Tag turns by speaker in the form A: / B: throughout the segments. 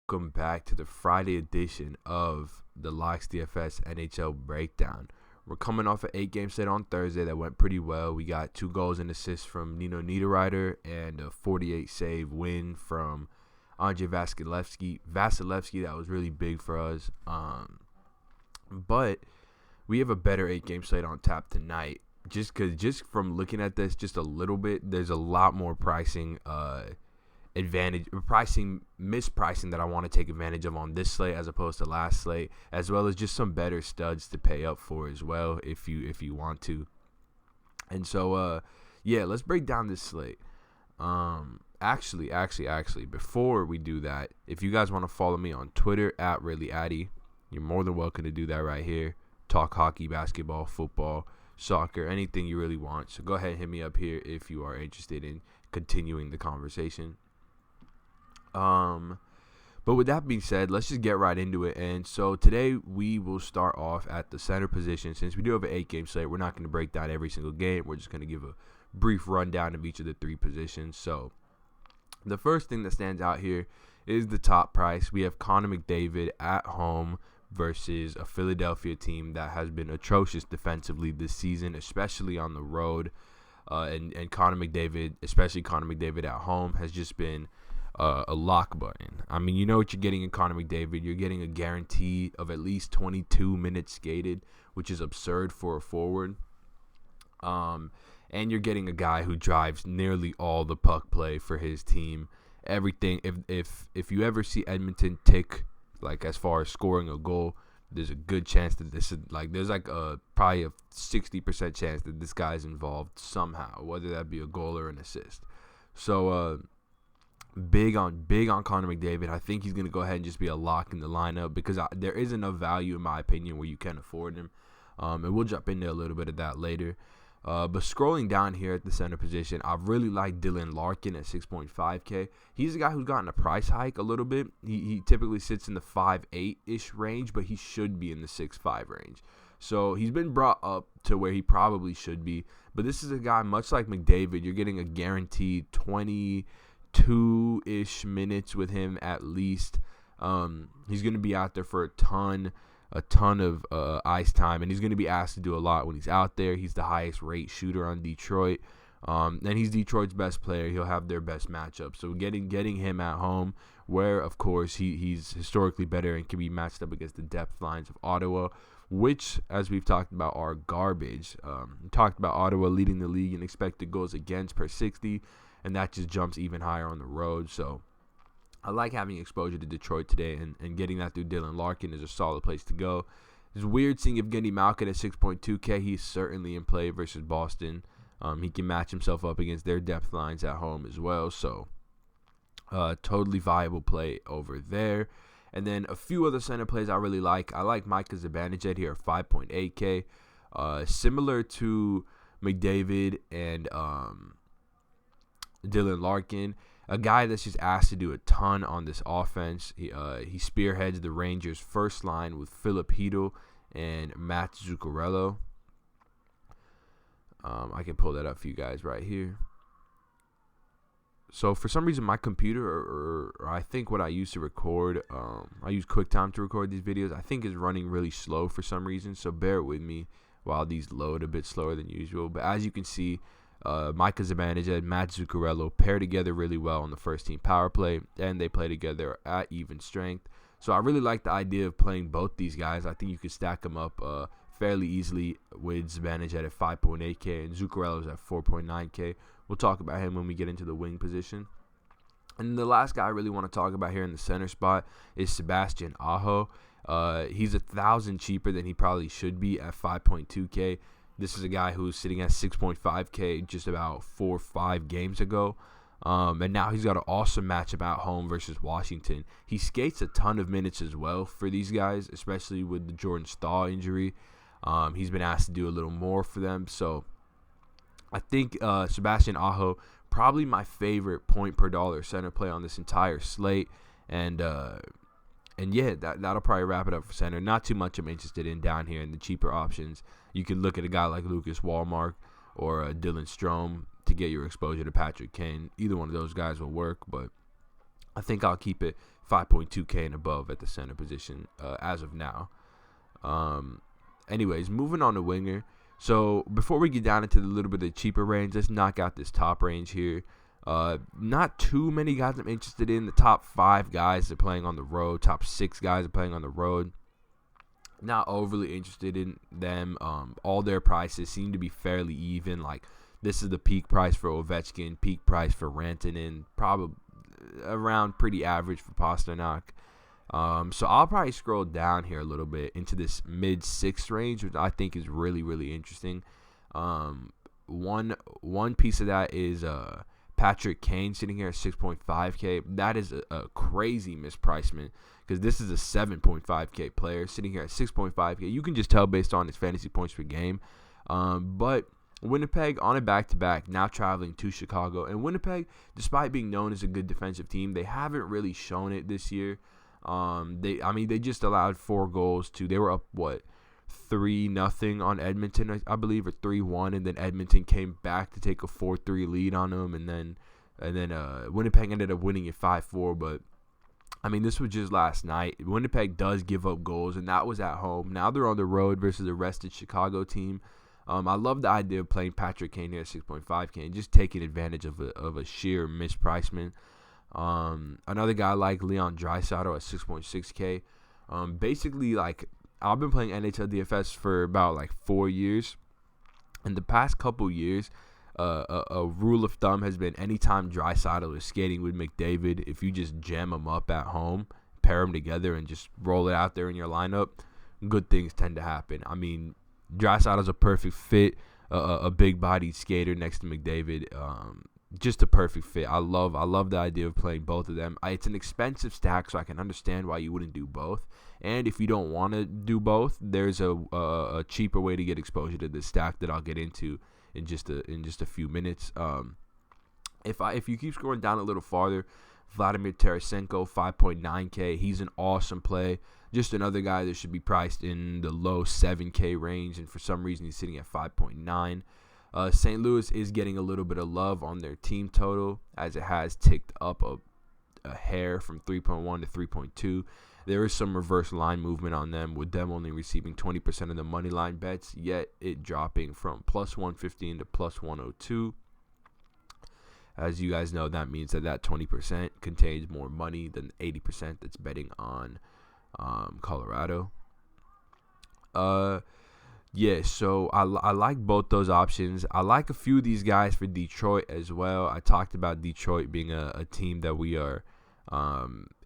A: welcome back to the Friday edition of the Locks DFS NHL Breakdown. We're coming off an 8-game slate on Thursday that went pretty well. We got 2 goals and assists from Nino Niederreiter and a 48-save win from Andrei Vasilevsky. That was really big for us. But we have a better 8-game slate on tap tonight. Just from looking at this just a little bit, there's a lot more pricing mispricing that I want to take advantage of on this slate as opposed to last slate, as well as just some better studs to pay up for as well if you want to. And so let's break down this slate. Actually, before we do that, if you guys want to follow me on Twitter at RayleighAddy, you're more than welcome to do that right here. Talk hockey, basketball, football, soccer, anything you really want. So go ahead and hit me up here if you are interested in continuing the conversation. But with that being said, let's just get right into it. And so today we will start off at the center position. Since we do have an 8-game slate, we're not going to break down every single game. We're just going to give a brief rundown of each of the 3 positions. So the first thing that stands out here is the top price. We have Connor McDavid at home versus a Philadelphia team that has been atrocious defensively this season, especially on the road. And Connor McDavid, especially Connor McDavid at home, has just been a lock button. I mean, you know what you're getting in Connor McDavid. You're getting a guarantee of at least 22 minutes skated, which is absurd for a forward. And you're getting a guy who drives nearly all the puck play for his team. Everything. If you ever see Edmonton tick, like as far as scoring a goal, there's a good chance that there's probably a 60% chance that this guy's involved somehow, whether that be a goal or an assist. So big on Connor McDavid. I think he's going to go ahead and just be a lock in the lineup because there is enough value, in my opinion, where you can afford him. And we'll jump into a little bit of that later. But scrolling down here at the center position, I really like Dylan Larkin at 6.5K. He's a guy who's gotten a price hike a little bit. He typically sits in the 5.8-ish range, but he should be in the 6.5 range. So he's been brought up to where he probably should be. But this is a guy, much like McDavid, you're getting a guaranteed 22-ish minutes with him at least. He's going to be out there for a ton of ice time, and he's going to be asked to do a lot when he's out there. He's the highest rate shooter on Detroit, and he's Detroit's best player. He'll have their best matchup. So getting him at home, where of course he's historically better and can be matched up against the depth lines of Ottawa, which, as we've talked about, are garbage. We talked about Ottawa leading the league in expected goals against per 60, and that just jumps even higher on the road. So I like having exposure to Detroit today, and getting that through Dylan Larkin is a solid place to go. It's weird seeing Evgeny Malkin at 6.2K. He's certainly in play versus Boston. He can match himself up against their depth lines at home as well. So totally viable play over there. And then a few other center plays I really like. I like Micah Zibanejad here at 5.8K. Similar to McDavid and Dylan Larkin, a guy that's just asked to do a ton on this offense. He spearheads the Rangers' first line with Philip Hedl and Matt Zuccarello. I can pull that up for you guys right here. So for some reason, my computer, or I think what I use to record, I use QuickTime to record these videos, I think is running really slow for some reason. So bear with me while these load a bit slower than usual. But as you can see, Micah Zibanejad and Matt Zuccarello pair together really well on the first-team power play, and they play together at even strength. So I really like the idea of playing both these guys. I think you could stack them up fairly easily with Zibanejad at 5.8K and Zuccarello's at 4.9K. We'll talk about him when we get into the wing position. And the last guy I really want to talk about here in the center spot is Sebastian Aho. He's $1,000 cheaper than he probably should be at 5.2K. This is a guy who's sitting at 6.5K just about 4 or 5 games ago. And now he's got an awesome matchup at home versus Washington. He skates a ton of minutes as well for these guys, especially with the Jordan Staal injury. He's been asked to do a little more for them. So I think Sebastian Aho, probably my favorite point per dollar center play on this entire slate. And yeah, that'll probably wrap it up for center. Not too much I'm interested in down here in the cheaper options. You can look at a guy like Lucas Wallmark or Dylan Strome to get your exposure to Patrick Kane. Either one of those guys will work, but I think I'll keep it 5.2K and above at the center position as of now. Anyways, moving on to winger. So before we get down into the little bit of cheaper range, let's knock out this top range here. Not too many guys I'm interested in. The top 5 guys are playing on the road. Top 6 guys are playing on the road. Not overly interested in them. All their prices seem to be fairly even. Like, this is the peak price for Ovechkin, peak price for Rantanen, probably around pretty average for Pasternak. So I'll probably scroll down here a little bit into this mid-6th range, which I think is really, really interesting. One piece of that is Patrick Kane sitting here at 6.5K. That is a crazy mispricement because this is a 7.5K player sitting here at 6.5K. You can just tell based on his fantasy points per game. But Winnipeg on a back-to-back, now traveling to Chicago. And Winnipeg, despite being known as a good defensive team, they haven't really shown it this year. They just allowed 4 goals to. They were up 3-0 on Edmonton, I believe, or 3-1, and then Edmonton came back to take a 4-3 lead on them, and then Winnipeg ended up winning it 5-4. But I mean, this was just last night. Winnipeg does give up goals, and that was at home. Now they're on the road versus a rested Chicago team. I love the idea of playing Patrick Kane here at 6.5K and just taking advantage of a sheer mispricement. Another guy like Leon Draisaitl at 6.6K. Basically, like, I've been playing NHL DFS for about 4 years. In the past couple years, a rule of thumb has been anytime Draisaitl is skating with McDavid, if you just jam them up at home, pair them together, and just roll it out there in your lineup, good things tend to happen. I mean, Draisaitl's a perfect fit, a big-bodied skater next to McDavid. Just a perfect fit. I love the idea of playing both of them. It's an expensive stack, so I can understand why you wouldn't do both. And if you don't want to do both, there's a cheaper way to get exposure to this stack that I'll get into in just a few minutes. If you keep scrolling down a little farther, Vladimir Tarasenko, 5.9K. He's an awesome play. Just another guy that should be priced in the low 7K range, and for some reason he's sitting at 5.9. St. Louis is getting a little bit of love on their team total, as it has ticked up a hair from 3.1 to 3.2. There is some reverse line movement on them, with them only receiving 20% of the money line bets, yet it dropping from plus 115 to plus 102. As you guys know, that means that 20% contains more money than 80% that's betting on Colorado. So I like both those options. I like a few of these guys for Detroit as well. I talked about Detroit being a team that we are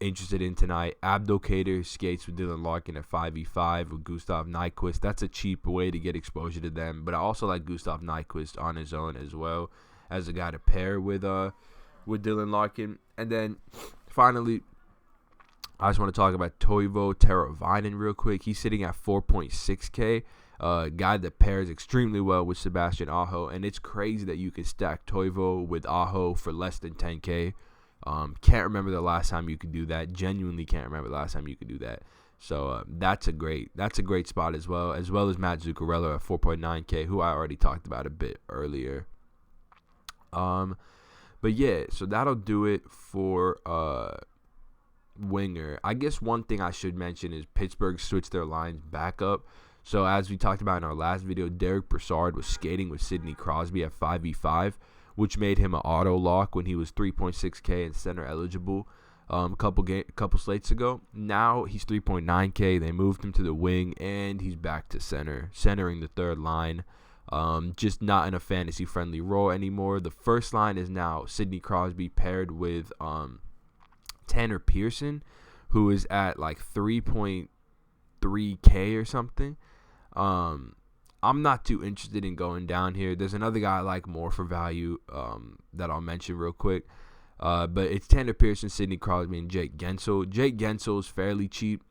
A: interested in tonight. Abdelkader skates with Dylan Larkin at 5v5 with Gustav Nyquist. That's a cheap way to get exposure to them. But I also like Gustav Nyquist on his own as well as a guy to pair with Dylan Larkin. And then finally, I just want to talk about Toivo Teravainen real quick. He's sitting at 4.6K. Guy that pairs extremely well with Sebastian Aho, and it's crazy that you can stack Toivo with Aho for less than 10K. Can't remember the last time you could do that. Genuinely can't remember the last time you could do that. So that's a great spot as well as Matt Zuccarello at 4.9K, who I already talked about a bit earlier. But yeah, so that'll do it for winger. I guess one thing I should mention is Pittsburgh switched their lines back up. So as we talked about in our last video, Derek Brassard was skating with Sidney Crosby at 5v5, which made him an auto lock when he was 3.6K and center eligible a couple slates ago. Now he's 3.9K. They moved him to the wing, and he's back to centering the third line. Just not in a fantasy-friendly role anymore. The first line is now Sidney Crosby paired with Tanner Pearson, who is at 3.3K or something. I'm not too interested in going down here. There's another guy I like more for value that I'll mention real quick. But it's Tanner Pearson, Sidney Crosby, and Jake Gensel. Jake Gensel is fairly cheap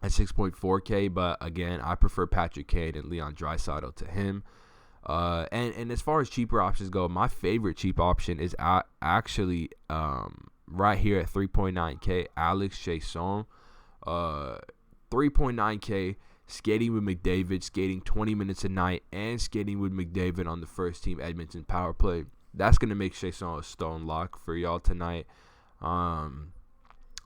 A: at 6.4K, but again, I prefer Patrick Kane and Leon Draisaitl to him. And as far as cheaper options go, my favorite cheap option is actually right here at 3.9K, Alex Chiasson. 3.9K, skating with McDavid, skating 20 minutes a night, and skating with McDavid on the first team Edmonton power play. That's going to make Chiasson a stone lock for y'all tonight.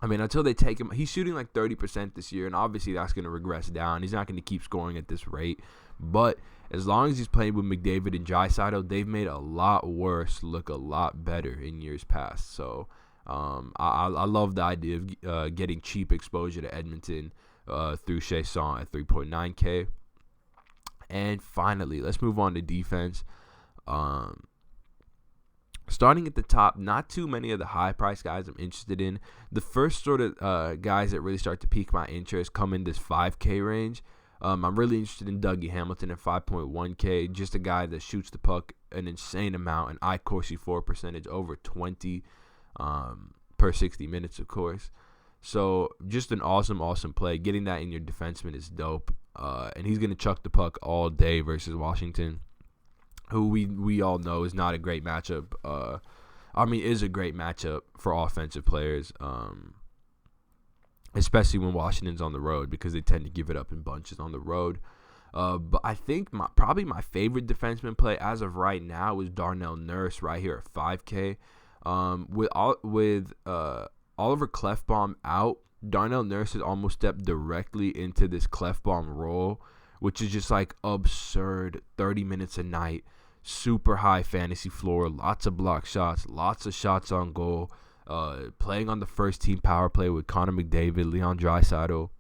A: I mean, until they take him, he's shooting like 30% this year, and obviously that's going to regress down. He's not going to keep scoring at this rate. But as long as he's playing with McDavid and Draisaitl, they've made a lot worse look a lot better in years past. So I love the idea of getting cheap exposure to Edmonton through Chiasson at 3.9K. And finally, let's move on to defense. Starting at the top, not too many of the high-priced guys I'm interested in. The first sort of guys that really start to pique my interest come in this 5K range. I'm really interested in Dougie Hamilton at 5.1K, just a guy that shoots the puck an insane amount, an I-Corsi for percentage over 20 per 60 minutes, of course. So just an awesome play. Getting that in your defenseman is dope. And he's going to chuck the puck all day versus Washington, who we all know is not a great matchup. Is a great matchup for offensive players, especially when Washington's on the road because they tend to give it up in bunches on the road. But I think probably my favorite defenseman play as of right now is Darnell Nurse right here at 5K. With Oliver Klefbom out, Darnell Nurse has almost stepped directly into this Klefbom role, which is just like absurd. 30 minutes a night. Super high fantasy floor, lots of block shots, lots of shots on goal, playing on the first team power play with Connor McDavid, Leon Draisaitl,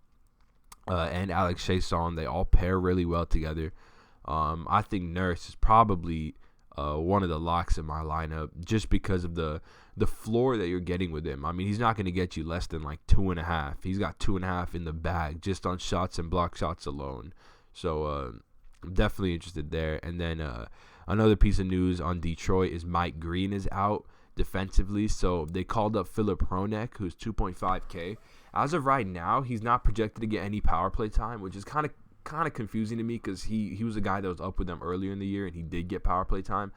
A: and Alex Chiasson. They all pair really well together. I think Nurse is probably one of the locks in my lineup just because of the floor that you're getting with him. I mean, he's not going to get you less than like 2.5. He's got 2.5 in the bag just on shots and block shots alone. So I'm definitely interested there. And then another piece of news on Detroit is Mike Green is out defensively. So they called up Philip Hronek, who's 2.5K. As of right now, he's not projected to get any power play time, which is kind of confusing to me because he was a guy that was up with them earlier in the year and he did get power play time.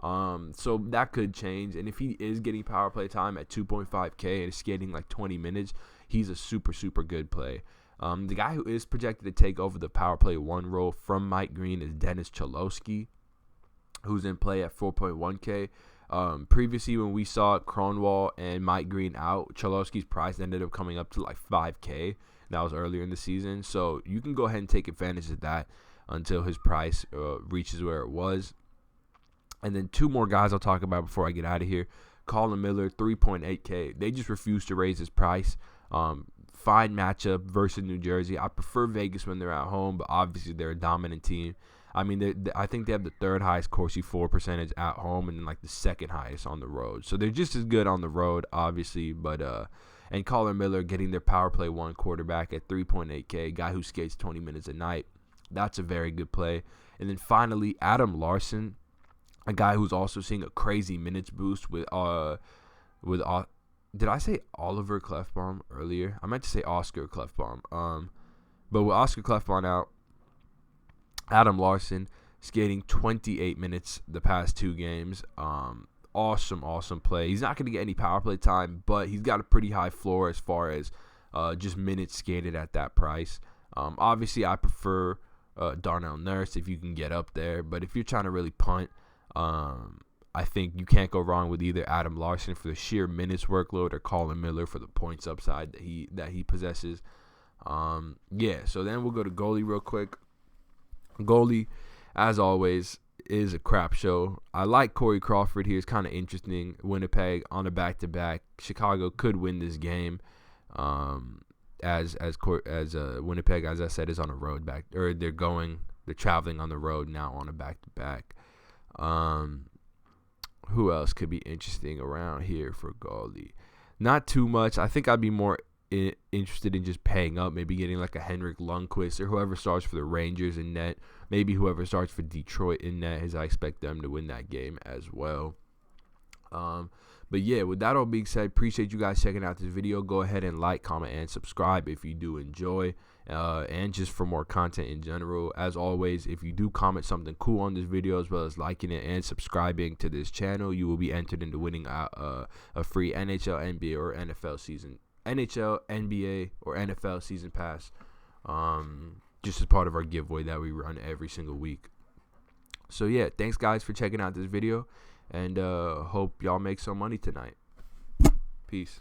A: So that could change. And if he is getting power play time at 2.5K and is skating like 20 minutes, he's a super good play. The guy who is projected to take over the power play 1 role from Mike Green is Dennis Cholowski, who's in play at 4.1K. Previously, when we saw Kronwall and Mike Green out, Cholowski's price ended up coming up to like 5K. That was earlier in the season. So you can go ahead and take advantage of that until his price reaches where it was. And then 2 more guys I'll talk about before I get out of here. Colin Miller, 3.8K. They just refused to raise his price. Fine matchup versus New Jersey. I prefer Vegas when they're at home, but obviously they're a dominant team. I mean, I think they have the 3rd highest Corsi for percentage at home and then like the 2nd highest on the road. So they're just as good on the road, obviously. But and Colin Miller getting their power play 1 quarterback at 3.8K, guy who skates 20 minutes a night. That's a very good play. And then finally, Adam Larson, a guy who's also seeing a crazy minutes boost with did I say Oliver Klefbom earlier? I meant to say Oscar Klefbom. But with Oscar Klefbom out, Adam Larson skating 28 minutes the past 2 games. Awesome play. He's not going to get any power play time, but he's got a pretty high floor as far as just minutes skated at that price. Obviously, I prefer Darnell Nurse if you can get up there, but if you're trying to really punt, I think you can't go wrong with either Adam Larson for the sheer minutes workload or Colin Miller for the points upside that he possesses. So then we'll go to goalie real quick. Goalie, as always, is a crap show. I like Corey Crawford here. It's kind of interesting. Winnipeg on a back-to-back. Chicago could win this game. As Winnipeg, as I said, is on a road back, or they're traveling on the road now on a back-to-back. Who else could be interesting around here for goalie? Not too much. I think I'd be more interested in just paying up, maybe getting like a Henrik Lundqvist or whoever starts for the Rangers in net, maybe whoever starts for Detroit in net, as I expect them to win that game as well. But yeah, with that all being said, appreciate you guys checking out this video. Go ahead and like, comment, and subscribe if you do enjoy, and just for more content in general. As always, if you do comment something cool on this video, as well as liking it and subscribing to this channel, you will be entered into winning a free NHL, NBA, or NFL season pass, just as part of our giveaway that we run every single week. So yeah, thanks guys for checking out this video, and hope y'all make some money tonight. Peace.